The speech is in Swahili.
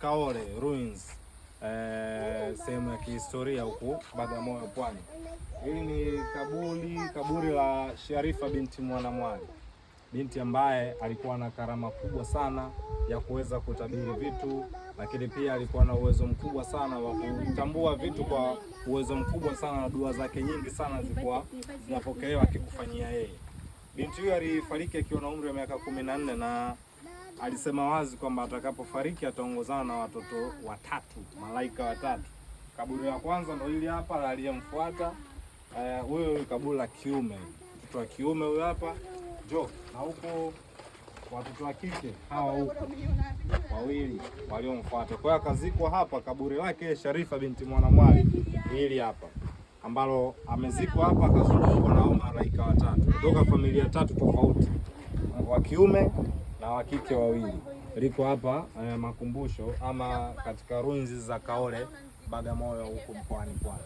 Kaole Ruins, sehemu ya kihistoria huku Bagamoyo Pwani. Hili ni kaburi la Sharifa binti Mwanamwali, binti ambaye alikuwa na karama kubwa sana ya kuweza kutabiri vitu, lakini pia alikuwa na uwezo mkubwa sana wa kutambua vitu kwa uwezo mkubwa sana, na dua zake nyingi sana zilikuwa zinapokelewa akikufanyia yeye. Binti huyu alifariki akiwa na umri wa miaka 14 na alisema wazi kwamba atakapofariki ataongozana na watoto watatu, malaika watatu. Kaburi la kwanza ndio hili hapa, la aliyemfuata huyo kaburi la kiume, mtoto wa kiume huyo hapa, njoo. Na huko watoto wa kike hawa huko wawili waliomfuata. Kwa hiyo akazikwa hapa, kaburi lake Sharifa binti Mwanamwali hili hapa, ambalo amezikwa hapa, akazungukwa na malaika watatu kutoka familia tatu tofauti, wa kiume na wa kike wawili. Liko hapa makumbusho ama katika ruins za Kaole Bagamoyo huko mkoani Pwani.